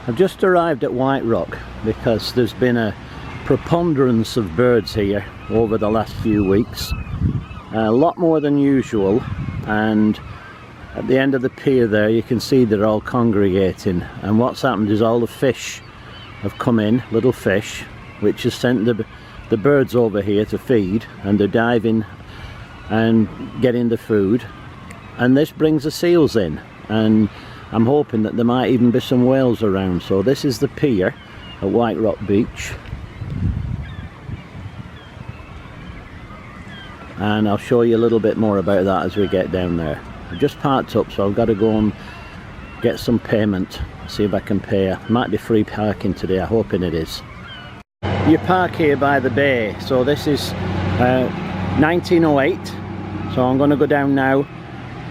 I've just arrived at White Rock because there's been a preponderance of birds here over the last few weeks. A lot more than usual, and at the end of the pier there you can see they're all congregating, and what's happened is all the fish have come in, little fish, which has sent the birds over here to feed, and they're diving and getting the food, and this brings the seals in, and I'm hoping that there might even be some whales around. So this is the pier at White Rock Beach, and I'll show you a little bit more about that as we get down there. I've just parked up, so I've got to go and get some payment, see if I can pay. Might be free parking today, I'm hoping it is. You park here by the bay, so this is 1908, so I'm going to go down now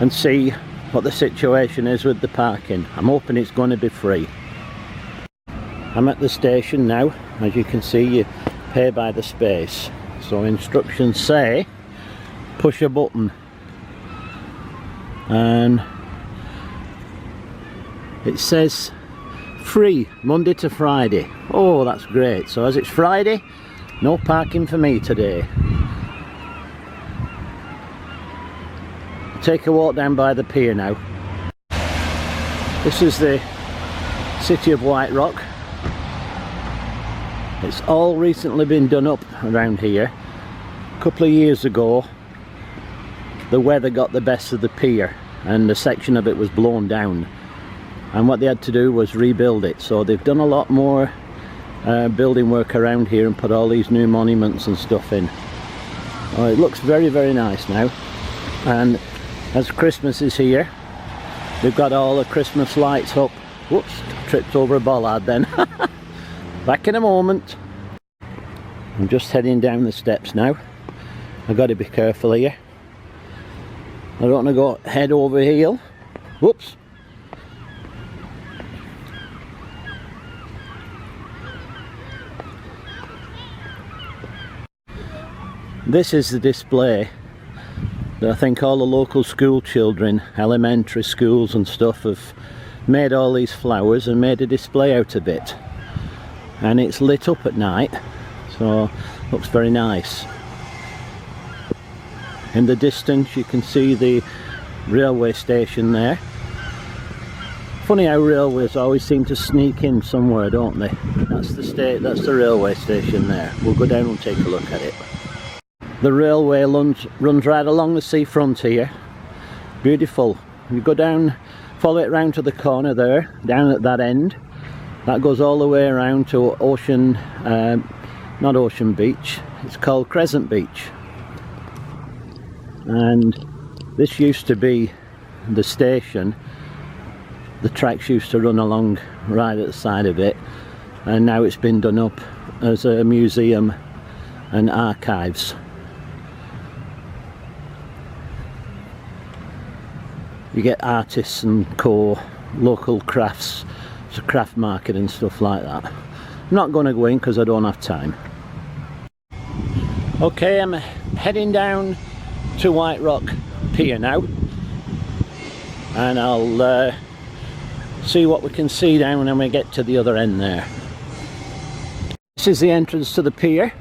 and see what the situation is with the parking. I'm hoping it's going to be free. I'm at the station now. As you can see, you pay by the space, so instructions say push a button, and it says free Monday to Friday. Oh, that's great. So as it's Friday, no parking for me today. Take a walk down by the pier now. This is the city of White Rock. It's all recently been done up around here. A couple of years ago the weather got the best of the pier and a section of it was blown down, and what they had to do was rebuild it. So they've done a lot more building work around here and put all these new monuments and stuff in. Oh, it looks very, very nice now, and as Christmas is here, they've got all the Christmas lights up. Whoops, tripped over a bollard then. Back in a moment. I'm just heading down the steps now. I've got to be careful here. I don't want to go head over heel. Whoops. This is the display that I think all the local school children, elementary schools and stuff, have made all these flowers and made a display out of it. And it's lit up at night, so looks very nice. In the distance you can see the railway station there. Funny how railways always seem to sneak in somewhere, don't they? That's the railway station there. We'll go down and take a look at it. The railway runs right along the seafront here. Beautiful. You go down, follow it round to the corner there, down at that end. That goes all the way around to not Ocean Beach, it's called Crescent Beach. And this used to be the station. The tracks used to run along right at the side of it, and now it's been done up as a museum and archives. You get artists and local crafts, it's a craft market and stuff like that. I'm not going to go in because I don't have time. Okay, I'm heading down to White Rock Pier now, and I'll see what we can see down when we get to the other end there. This is the entrance to the pier,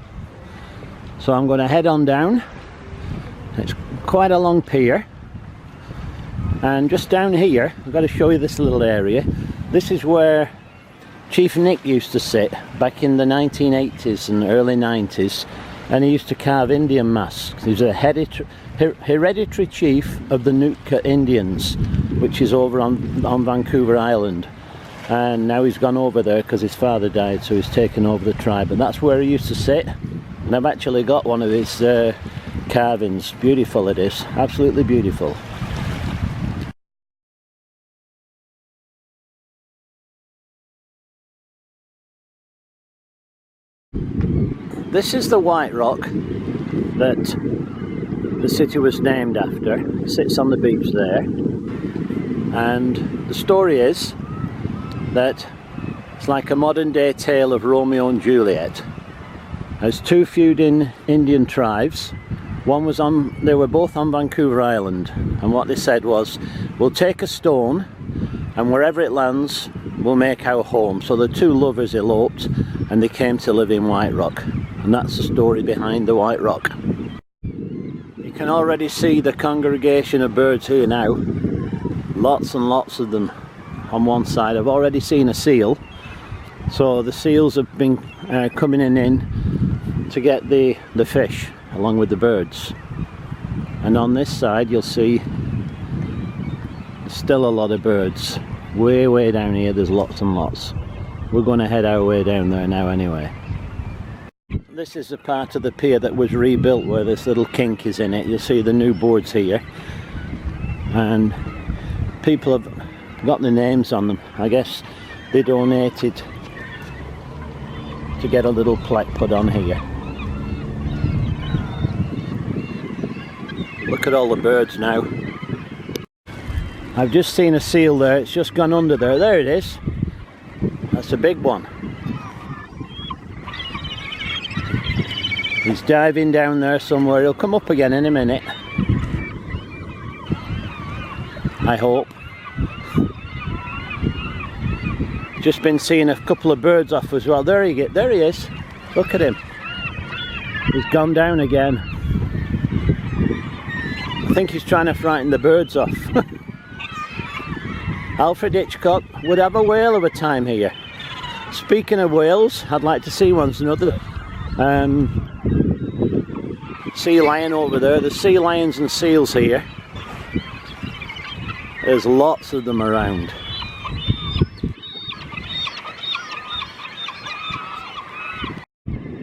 so I'm going to head on down. It's quite a long pier. And just down here, I've got to show you this little area. This is where Chief Nick used to sit back in the 1980s and early 90s, and he used to carve Indian masks. He was a hereditary chief of the Nootka Indians, which is over on Vancouver Island. And now he's gone over there because his father died, so he's taken over the tribe, and that's where he used to sit. And I've actually got one of his carvings. Beautiful it is, absolutely beautiful. This is the White Rock that the city was named after. It sits on the beach there, and the story is that it's like a modern day tale of Romeo and Juliet. There's two feuding Indian tribes. They were both on Vancouver Island, and what they said was, we'll take a stone and wherever it lands will make our home. So the two lovers eloped and they came to live in White Rock, and that's the story behind the White Rock. You can already see the congregation of birds here now. Lots and lots of them on one side. I've already seen a seal, so the seals have been coming in to get the fish along with the birds. And on this side you'll see still a lot of birds. Way down here there's lots and lots. We're going to head our way down there now anyway. This is the part of the pier that was rebuilt where this little kink is in it. You'll see the new boards here, and people have got the names on them. I guess they donated to get a little plaque put on here. Look at all the birds now. I've just seen a seal there. It's just gone under there. There it is. That's a big one. He's diving down there somewhere. He'll come up again in a minute, I hope. Just been seeing a couple of birds off as well. There he is. Look at him. He's gone down again. I think he's trying to frighten the birds off. Alfred Hitchcock would have a whale of a time here. Speaking of whales, I'd like to see one. There's another sea lion over there. There's sea lions and seals here. There's lots of them around.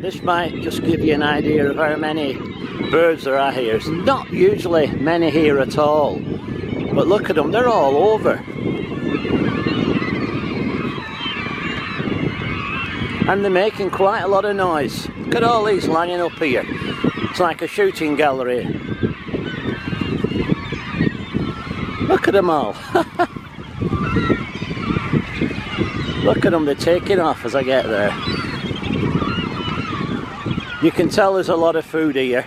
This might just give you an idea of how many birds there are here. It's not usually many here at all, but look at them, they're all over. And they're making quite a lot of noise. Look at all these lining up here. It's like a shooting gallery. Look at them all. Look at them, they're taking off as I get there. You can tell there's a lot of food here.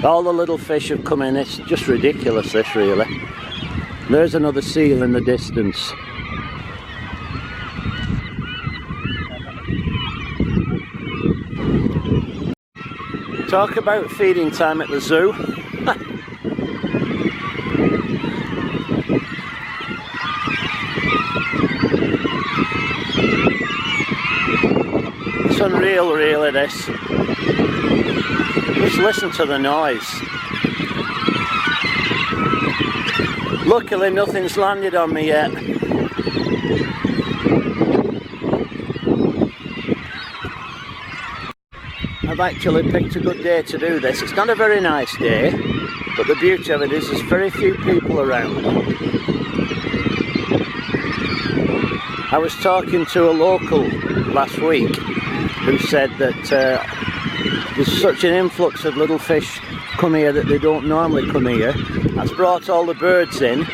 All the little fish have come in. It's just ridiculous, this, really. There's another seal in the distance. Talk about feeding time at the zoo. It's unreal, really, this. Just listen to the noise. Luckily nothing's landed on me yet. I've actually picked a good day to do this. It's not a very nice day, but the beauty of it is there's very few people around. I was talking to a local last week who said that there's such an influx of little fish come here that they don't normally come here. That's brought all the birds in,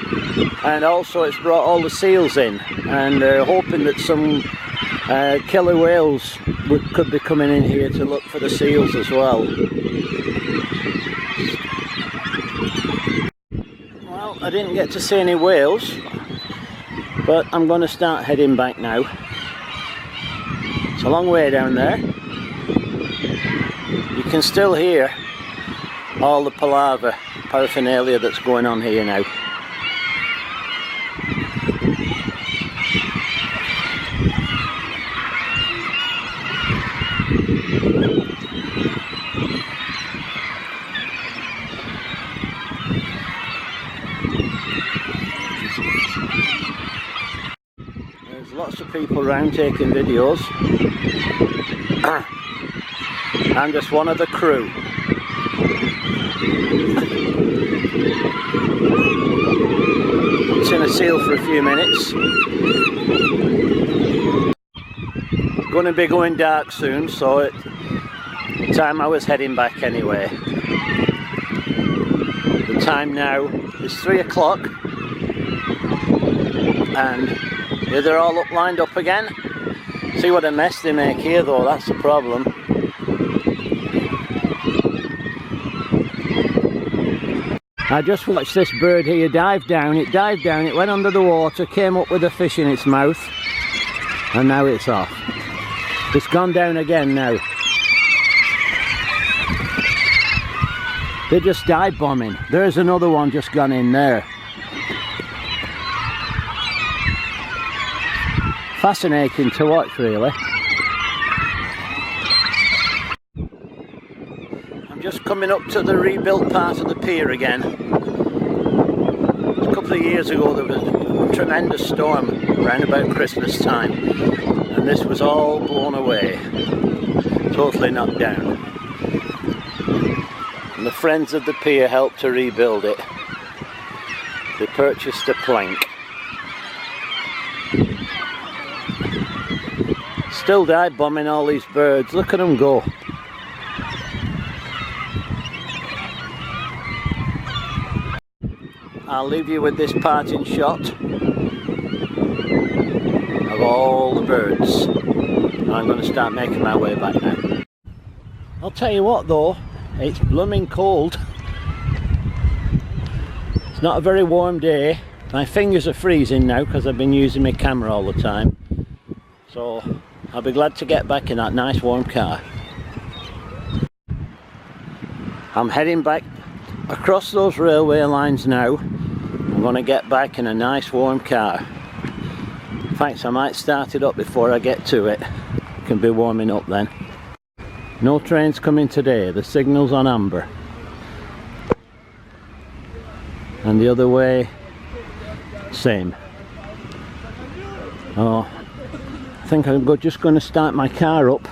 and also it's brought all the seals in, and they're hoping that some killer whales could be coming in here to look for the seals as well. Well, I didn't get to see any whales, but I'm going to start heading back now. It's a long way down there. You can still hear all the palaver, paraphernalia that's going on here now. There's lots of people around taking videos. I'm just one of the crew. Seen a seal for a few minutes. Going to be going dark soon, so the time I was heading back anyway. The time now is 3 o'clock, and here they're all lined up again. See what a mess they make here though, that's the problem. I just watched this bird here dive down. It dived down, it went under the water, came up with a fish in its mouth, and now it's off. It's gone down again now. They're just dive bombing. There's another one just gone in there. Fascinating to watch, really. I'm just coming up to the rebuilt part of the pier again. A couple of years ago there was a tremendous storm around about Christmas time, and this was all blown away, totally knocked down. And the friends of the pier helped to rebuild it. They purchased a plank. Still dive bombing all these birds. Look at them go. I'll leave you with this parting shot of all the birds. I'm going to start making my way back now. I'll tell you what though, it's blooming cold. It's not a very warm day. My fingers are freezing now because I've been using my camera all the time. So I'll be glad to get back in that nice warm car. I'm heading back across those railway lines now. I'm going to get back in a nice warm car. In fact, I might start it up before I get to it. It can be warming up then. No trains coming today. The signal's on amber. And the other way, same. Oh, I think I'm just going to start my car up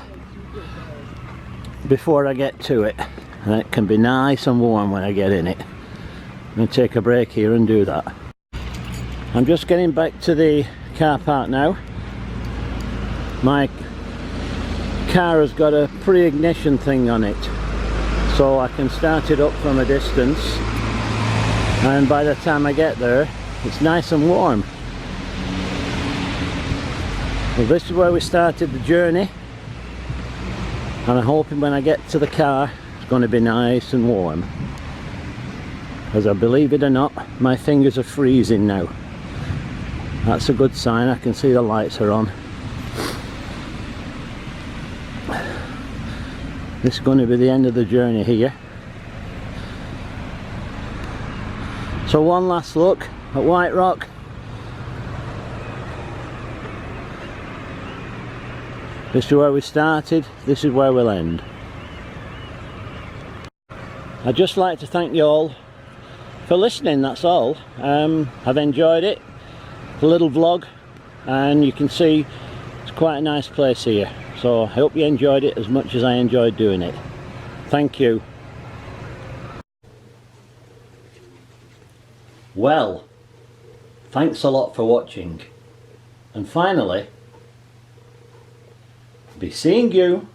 before I get to it, and it can be nice and warm when I get in it. I'm going to take a break here and do that. I'm just getting back to the car park now. My car has got a pre-ignition thing on it, so I can start it up from a distance, and by the time I get there it's nice and warm. Well, this is where we started the journey, and I'm hoping when I get to the car it's going to be nice and warm. As I believe it or not, my fingers are freezing now. That's a good sign. I can see the lights are on. This is going to be the end of the journey here. So one last look at White Rock. This is where we started, this is where we'll end. I'd just like to thank you all for listening, that's all. I've enjoyed it. It's a little vlog, and you can see it's quite a nice place here. So I hope you enjoyed it as much as I enjoyed doing it. Thank you. Well, thanks a lot for watching. And finally, be seeing you